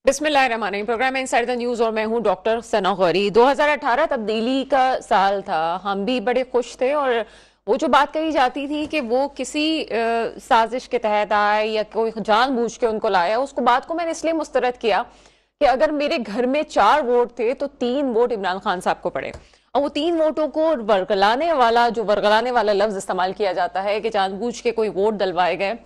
बिस्मिल्लाहिर्रहमानिर्रहीम। Programme inside the news और मैं हूं डॉक्टर सना गौरी। 2018 तब्दीली का साल था, हम भी बड़े खुश थे और वो जो बात कही जाती थी कि वो किसी साजिश के तहत आए या कोई जानबूझ के उनको लाया, उसको बात को मैंने इसलिए मुस्तरद किया कि अगर मेरे घर में 4 वोट थे तो 3 वोट इमरान खान साहब को पड़े और वो 3 वोटों को वर्गलाने वाला लफ्ज इस्तेमाल किया जाता है कि जानबूझ के कोई वोट डलवाए गए,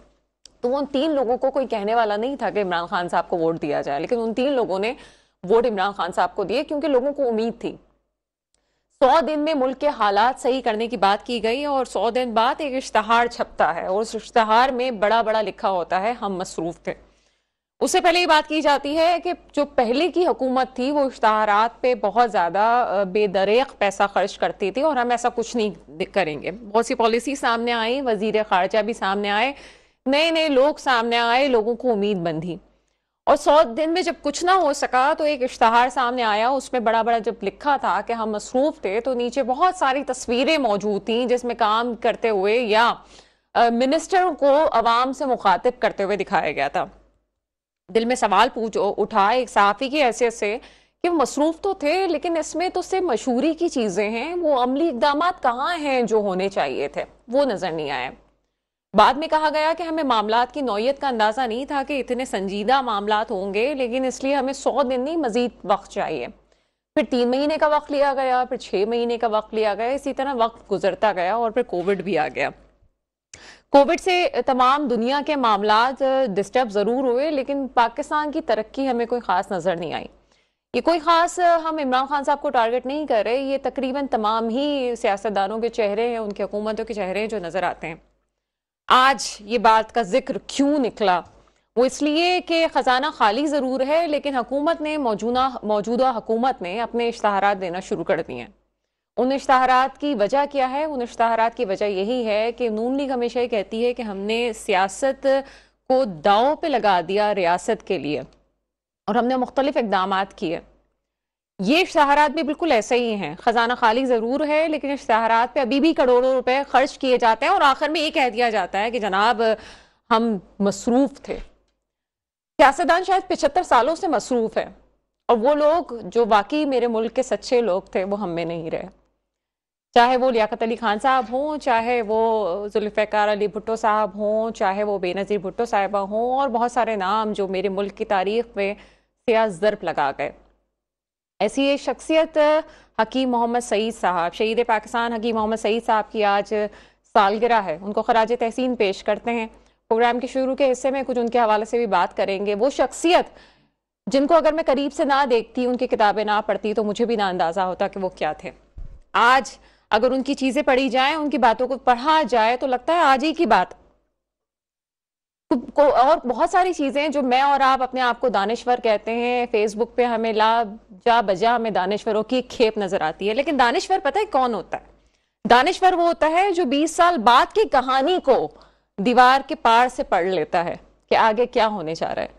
तो उन 3 लोगों को कोई कहने वाला नहीं था कि इमरान खान साहब को वोट दिया जाए, लेकिन उन 3 लोगों ने वोट इमरान खान साहब को दिए क्योंकि लोगों को उम्मीद थी। 100 दिन में मुल्क के हालात सही करने की बात की गई और 100 दिन बाद एक इश्तहार छपता है और उस इश्तहार में बड़ा बड़ा लिखा होता है हम मसरूफ थे। उससे पहले ये बात की जाती है कि जो पहले की हुकूमत थी वो इश्तहारात पे बहुत ज़्यादा बेदरेक पैसा खर्च करती थी और हम ऐसा कुछ नहीं करेंगे। बहुत सी पॉलिसी सामने आई, वजीर खारजा भी सामने आए, नए नए लोग सामने आए, लोगों को उम्मीद बंधी और 100 दिन में जब कुछ ना हो सका तो एक इश्तहार सामने आया। उसमें बड़ा बड़ा जब लिखा था कि हम मसरूफ थे तो नीचे बहुत सारी तस्वीरें मौजूद थी जिसमें काम करते हुए या मिनिस्टरों को अवाम से मुखातिब करते हुए दिखाया गया था। दिल में सवाल उठा एक सहाफ़ी की हैसियत से कि मसरूफ तो थे लेकिन इसमें तो सिर्फ मशहूरी की चीज़ें हैं, वो अमली इक़दामात कहाँ हैं जो होने चाहिए थे, वो नज़र नहीं आए। बाद में कहा गया कि हमें मामलात की नौयत का अंदाज़ा नहीं था कि इतने संजीदा मामलात होंगे, लेकिन इसलिए हमें 100 दिन नहीं मज़ीद वक्त चाहिए। फिर 3 महीने का वक्त लिया गया, फिर 6 महीने का वक्त लिया गया, इसी तरह वक्त गुजरता गया और फिर कोविड भी आ गया। कोविड से तमाम दुनिया के मामलात डिस्टर्ब ज़रूर हुए लेकिन पाकिस्तान की तरक्की हमें कोई ख़ास नज़र नहीं आई। ये कोई ख़ास हम इमरान खान साहब को टारगेट नहीं कर रहे, ये तकरीबन तमाम ही सियासतदानों के चेहरे हैं, उनकी हुकूमतों के चेहरे हैं जो नज़र आते हैं। आज ये बात का जिक्र क्यों निकला, वो इसलिए कि ख़जाना खाली ज़रूर है लेकिन हुकूमत ने मौजूदा हुकूमत ने अपने इश्तहारात देना शुरू कर दिए हैं। उन इश्तहारात की वजह क्या है? उन इश्तहारात की वजह यही है कि नून लीग हमेशा ये कहती है कि हमने सियासत को दांव पे लगा दिया रियासत के लिए और हमने मुख्तलिफ इक़दामात किए। ये इश्तहारात भी बिल्कुल ऐसे ही हैं, खजाना खाली ज़रूर है लेकिन इश्तहारात पे अभी भी करोड़ों रुपए खर्च किए जाते हैं और आखिर में ये कह दिया जाता है कि जनाब हम मसरूफ थे। सियासतदान शायद 75 सालों से मसरूफ है और वो लोग जो वाकई मेरे मुल्क के सच्चे लोग थे वो हम में नहीं रहे, चाहे वो लियाकत अली खान साहब हों, चाहे वो जुल्फ़िकार अली भुट्टो साहब हों, चाहे वो बेनज़ीर भुट्टो साहिबा हों और बहुत सारे नाम जो मेरे मुल्क की तारीख में सियाह ज़र्फ़ लगा गए। ऐसी एक शख्सियत हकीम मोहम्मद सईद साहब, शहीद पाकिस्तान हकीम मोहम्मद सईद साहब की आज सालगिरह है, उनको खराज तहसीन पेश करते हैं। प्रोग्राम के शुरू के हिस्से में कुछ उनके हवाले से भी बात करेंगे। वो शख्सियत जिनको अगर मैं करीब से ना देखती, उनकी किताबें ना पढ़ती तो मुझे भी ना अंदाज़ा होता कि वो क्या थे। आज अगर उनकी चीज़ें पढ़ी जाएं, उनकी बातों को पढ़ा जाए तो लगता है आज ही की बात को। और बहुत सारी चीज़ें जो मैं और आप अपने आप को दानिश्वर कहते हैं, फेसबुक पे हमें जा बजा हमें दानिश्वरों की खेप नजर आती है, लेकिन दानिश्वर पता है कौन होता है? दानिश्वर वो होता है जो 20 साल बाद की कहानी को दीवार के पार से पढ़ लेता है कि आगे क्या होने जा रहा है।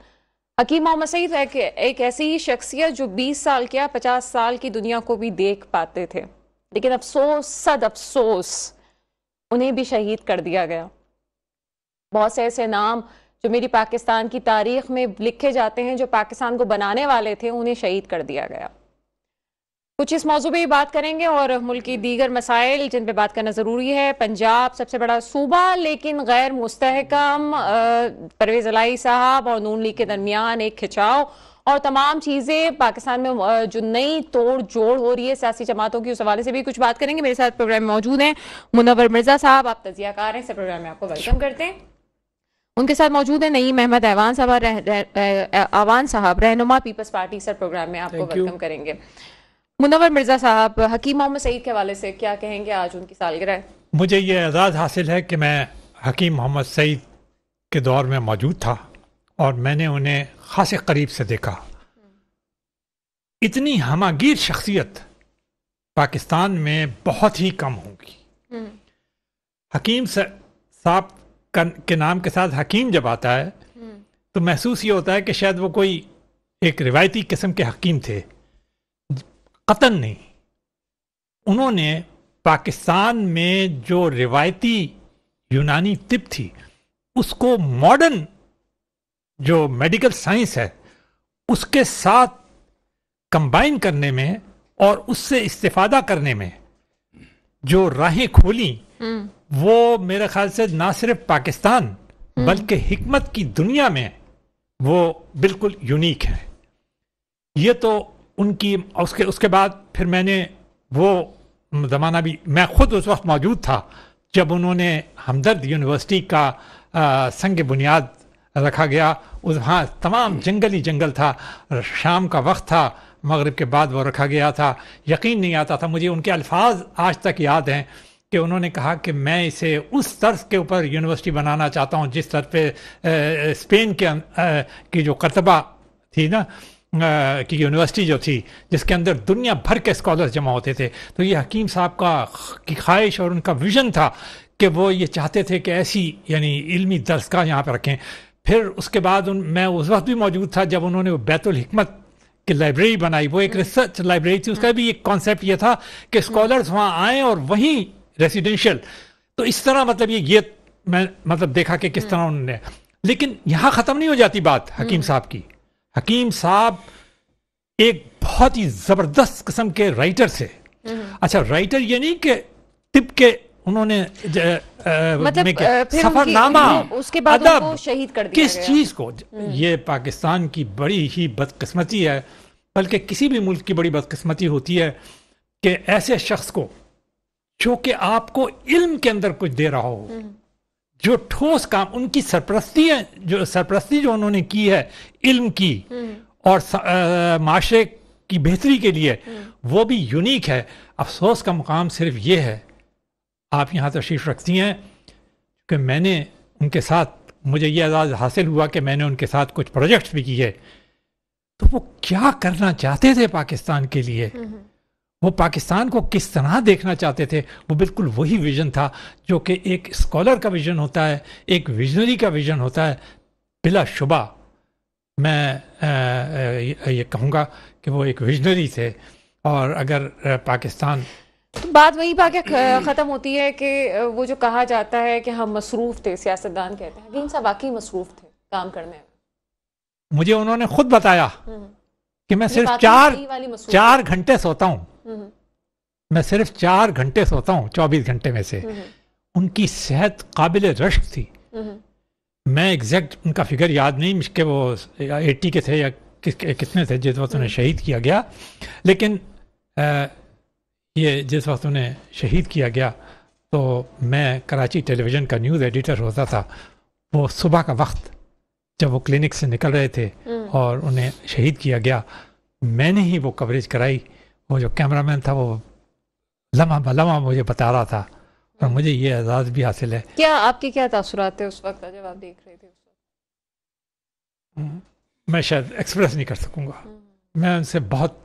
हकीम मोहम्मद सईद एक ऐसी ही शख्सियत जो 20 साल क्या 50 साल की दुनिया को भी देख पाते थे, लेकिन अफसोस सद अफसोस उन्हें भी शहीद कर दिया गया। बहुत से ऐसे नाम जो मेरी पाकिस्तान की तारीख में लिखे जाते हैं, जो पाकिस्तान को बनाने वाले थे, उन्हें शहीद कर दिया गया। कुछ इस मौजू पे बात करेंगे और मुल्क की दीगर मसाइल जिन पे बात करना ज़रूरी है। पंजाब सबसे बड़ा सूबा लेकिन गैर मुस्तहकम, परवेज़ इलाही साहब और नून लीग के दरमियान एक खिंचाव और तमाम चीज़ें पाकिस्तान में जो नई तोड़ जोड़ हो रही है सियासी जमातों की, उस हवाले से भी कुछ बात करेंगे। मेरे साथ प्रोग्राम में मौजूद हैं मुनव्वर मिर्ज़ा साहब, आप तजियाकार हैं, इस प्रोग्राम में आपको वेलकम करते हैं। उनके साथ मौजूद है नईम अहमद आवान साहब, रहनुमा पीपल्स पार्टी, सर प्रोग्राम में आपको वेलकम करेंगे। मुनव्वर मिर्ज़ा साहब, हकीम मोहम्मद सईद के हवाले से क्या कहेंगे? आज उनकी सालगिरह है। मुझे ये एजाज़ हासिल है कि मैं हकीम मोहम्मद सईद के दौर में मौजूद था और मैंने उन्हें खासे करीब से देखा। इतनी हमागीर शख्सियत पाकिस्तान में बहुत ही कम होगी। हकीम साहब के नाम के साथ हकीम जब आता है तो महसूस ये होता है कि शायद वो कोई एक रिवायती किस्म के हकीम थे, कतन नहीं। उन्होंने पाकिस्तान में जो रिवायती यूनानी तिब थी उसको मॉडर्न जो मेडिकल साइंस है اس کے ساتھ کمبائن کرنے میں اور اس سے استفادہ کرنے میں جو راہیں کھولیں وہ میرے خیال سے نہ صرف پاکستان بلکہ حکمت کی دنیا میں وہ بالکل یونیک ہے. یہ تو ان کی اس کے بعد پھر میں نے وہ زمانہ بھی میں خود اس وقت موجود تھا جب انہوں نے ہمدرد یونیورسٹی کا سنگ بنیاد رکھا گیا. وہاں تمام جنگل تھا, شام کا وقت تھا, مغرب کے بعد وہ رکھا گیا تھا. یقین نہیں آتا تھا, مجھے ان کے الفاظ آج تک یاد ہیں کہ انہوں نے کہا کہ میں اسے اس طرز کے اوپر یونیورسٹی بنانا چاہتا ہوں جس طرز پہ اسپین کی جو قرطبہ تھی نا کی یونیورسٹی جو تھی جس کے اندر دنیا بھر کے اسکالرز جمع ہوتے تھے. تو یہ حکیم صاحب کی خواہش اور ان کا ویژن تھا کہ وہ یہ چاہتے تھے کہ ایسی یعنی علمی درسگاہ یہاں پہ رکھیں. پھر اس کے بعد میں اس وقت بھی موجود تھا جب انہوں نے بیت الحکمت کی لائبریری بنائی. وہ ایک ریسرچ لائبریری تھی, اس کا بھی ایک کانسیپٹ یہ تھا کہ اسکالرز وہاں آئیں اور وہیں ریسیڈینشل. تو اس طرح مطلب یہ میں مطلب دیکھا کہ کس طرح انہوں نے. لیکن یہاں ختم نہیں ہو جاتی بات حکیم صاحب کی. حکیم صاحب ایک بہت ہی زبردست قسم کے رائٹر تھے. اچھا, رائٹر یہ نہیں کہ طب کے انہوں نے مطلب سفر نامہ, اس کے بعد ان کو شہید کر دیا کس چیز کو. یہ پاکستان کی بڑی ہی بدقسمتی ہے, بلکہ کسی بھی ملک کی بڑی بدقسمتی ہوتی ہے کہ ایسے شخص کو جو کہ آپ کو علم کے اندر کچھ دے رہا ہو, جو ٹھوس کام, ان کی سرپرستی جو انہوں نے کی ہے علم کی اور معاشرے کی بہتری کے لیے, وہ بھی یونیک ہے. افسوس کا مقام صرف یہ ہے, آپ یہاں تشریف رکھتی ہیں کہ میں نے ان کے ساتھ, مجھے یہ اعزاز حاصل ہوا کہ میں نے ان کے ساتھ کچھ پروجیکٹس بھی کیے. تو وہ کیا کرنا چاہتے تھے پاکستان کے لیے, وہ پاکستان کو کس طرح دیکھنا چاہتے تھے, وہ بالکل وہی ویژن تھا جو کہ ایک اسکالر کا ویژن ہوتا ہے, ایک ویژنری کا ویژن ہوتا ہے. بلا شبہ میں یہ کہوں گا کہ وہ ایک ویژنری تھے. اور اگر پاکستان تو بات وہیں پا کے ختم ہوتی ہے کہ وہ جو کہا جاتا ہے کہ ہم مصروف تھے, سیاستدان کہتے ہیں, حکیم صاحب واقعی مصروف تھے کام کرنے میں. مجھے انہوں نے خود بتایا کہ میں صرف 4 گھنٹے سوتا ہوں, میں صرف 4 گھنٹے سوتا ہوں 24 گھنٹے میں سے. ان کی صحت قابل رشک تھی. میں ایگزیکٹ ان کا فگر یاد نہیں کہ وہ 80 کے تھے یا کتنے تھے جس وقت انہیں شہید کیا گیا, لیکن یہ جس وقت انہیں شہید کیا گیا تو میں کراچی ٹیلی ویژن کا نیوز ایڈیٹر ہوتا تھا. وہ صبح کا وقت جب وہ کلینک سے نکل رہے تھے اور انہیں شہید کیا گیا, میں نے ہی وہ کوریج کرائی. وہ جو کیمرہ مین تھا وہ لمحہ بلمحہ مجھے بتا رہا تھا, اور مجھے یہ اعزاز بھی حاصل ہے. کیا آپ کے کیا تاثرات تھے اس وقت جب آپ دیکھ رہے تھے؟ میں شاید ایکسپریس نہیں کر سکوں گا. میں ان سے بہت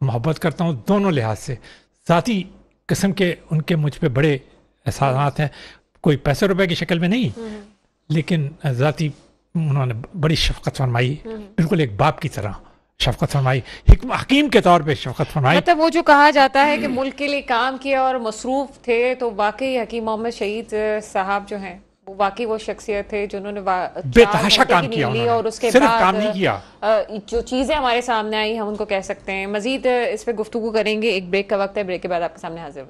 محبت کرتا ہوں دونوں لحاظ سے. ذاتی قسم کے ان کے مجھ پہ بڑے احساسات ہیں, کوئی پیسے روپے کی شکل میں نہیں, لیکن ذاتی انہوں نے بڑی شفقت فرمائی, بالکل ایک باپ کی طرح شفقت فرمائی, حکیم کے طور پہ شفقت فرمائی. مطلب وہ جو کہا جاتا ہے کہ ملک کے لیے کام کیا اور مصروف تھے, تو واقعی حکیم محمد شہید صاحب جو ہیں وہ واقعی وہ شخصیت تھے جنہوں نے بے تحاشا کام کیا, اور اس کے صرف کام نہیں کیا. جو چیزیں ہمارے سامنے آئی ہم ان کو کہہ سکتے ہیں. مزید اس پہ گفتگو کریں گے, ایک بریک کا وقت ہے, بریک کے بعد آپ کے سامنے حاضر